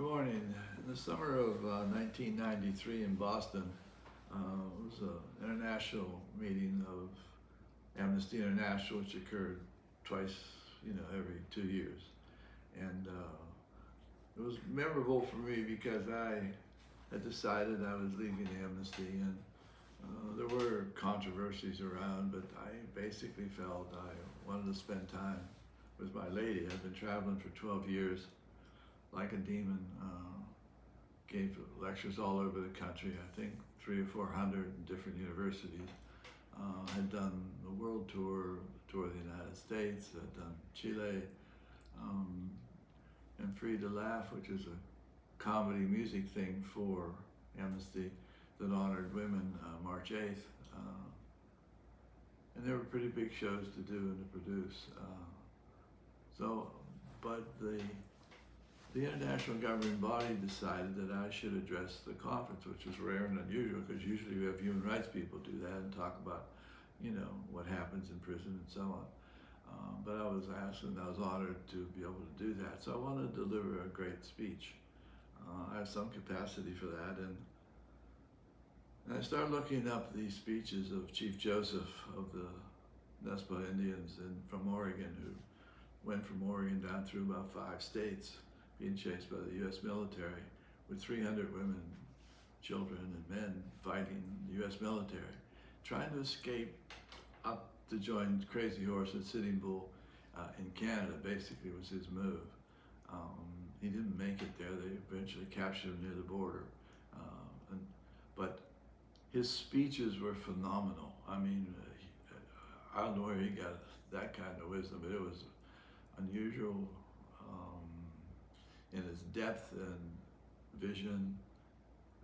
Good morning. In the summer of 1993 in Boston, was an international meeting of Amnesty International, which occurred twice, every 2 years. And it was memorable for me because I had decided I was leaving Amnesty, and there were controversies around, but I basically felt I wanted to spend time with my lady. I've been traveling for 12 years like a demon. Gave lectures all over the country, I think 300 or 400 in different universities. Had done the world tour of the United States, had done Chile, and Free to Laugh, which is a comedy music thing for Amnesty that honored women, March 8th. And there were pretty big shows to do and to produce. But the international governing body decided that I should address the conference, which is rare and unusual because usually we have human rights people do that and talk about, what happens in prison and so on. But I was asked and I was honored to be able to do that. So I wanted to deliver a great speech. I have some capacity for that. And I started looking up the speeches of Chief Joseph of the Nespa Indians from Oregon, who went from Oregon down through about 5 states, being chased by the U.S. military, with 300 women, children, and men fighting the U.S. military, trying to escape up to join Crazy Horse and Sitting Bull in Canada. Basically was his move. He didn't make it there. They eventually captured him near the border. But his speeches were phenomenal. I mean, I don't know where he got that kind of wisdom, but it was unusual in its depth and vision.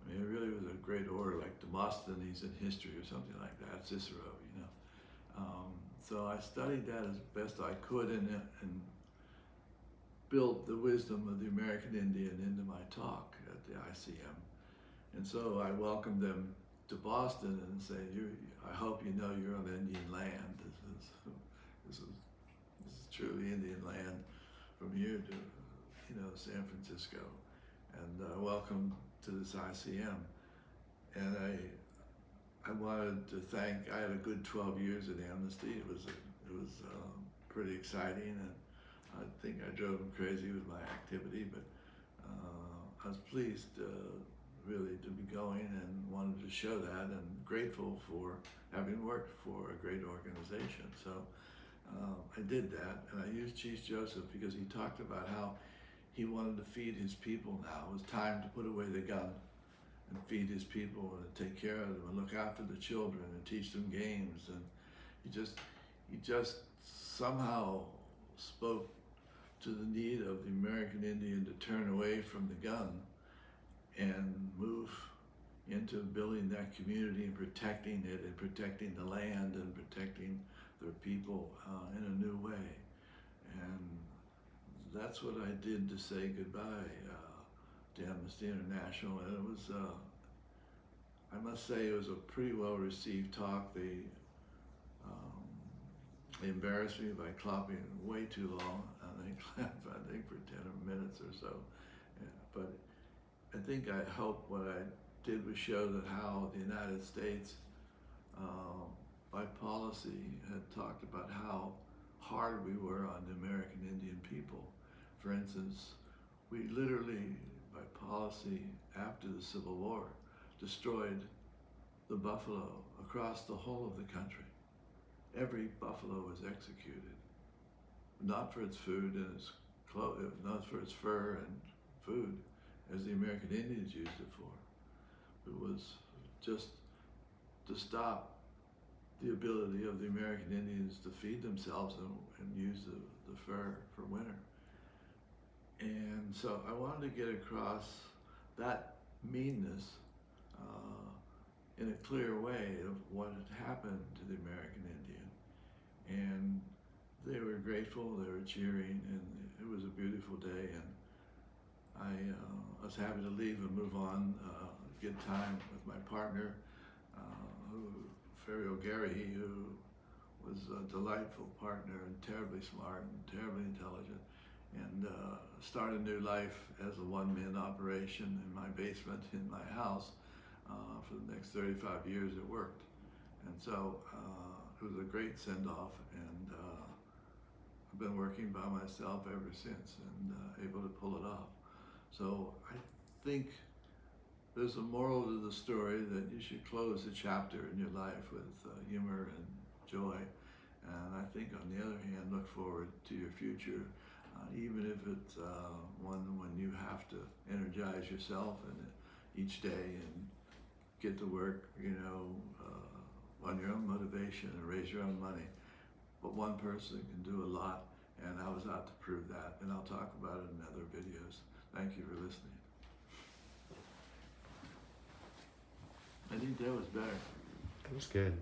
I mean, it really was a great orator, like Demosthenes in history or something like that, Cicero, So I studied that as best I could and built the wisdom of the American Indian into my talk at the ICM. And so I welcomed them to Boston and said, I hope you know you're on Indian land. This is truly Indian land from here to, San Francisco. And welcome to this ICM. And I wanted to thank. I had a good 12 years at Amnesty. It was pretty exciting, and I think I drove them crazy with my activity. But I was pleased, really, to be going, and wanted to show that, and grateful for having worked for a great organization. So I did that, and I used Chief Joseph because he talked about how he wanted to feed his people now. It was time to put away the gun and feed his people and take care of them and look after the children and teach them games. And he just somehow spoke to the need of the American Indian to turn away from the gun and move into building that community and protecting it and protecting the land and protecting their people in a new way. And that's what I did to say goodbye to Amnesty International. And it was, I must say, it was a pretty well received talk. They embarrassed me by clapping way too long. They clapped, I think, for 10 minutes or so. Yeah, but I think I hope what I did was show that how the United States, by policy, had talked about how hard we were on the American Indian people. For instance, we literally, by policy, after the Civil War, destroyed the buffalo across the whole of the country. Every buffalo was executed, not for its food and its clothes, not for its fur and food, as the American Indians used it for. It was just to stop the ability of the American Indians to feed themselves and use the fur for winter. And so I wanted to get across that meanness in a clear way of what had happened to the American Indian. And they were grateful, they were cheering, and it was a beautiful day. And I was happy to leave and move on, get time with my partner, Ferry O'Gary, who was a delightful partner and terribly smart and terribly intelligent. And start a new life as a one-man operation in my basement in my house. For the next 35 years it worked. And so it was a great send-off, and I've been working by myself ever since, and able to pull it off. So I think there's a moral to the story that you should close a chapter in your life with humor and joy. And I think on the other hand, look forward to your future, even if it's one when you have to energize yourself and each day and get to work, on your own motivation and raise your own money. But one person can do a lot, and I was out to prove that, and I'll talk about it in other videos. Thank you for listening. I think that was better. That was good.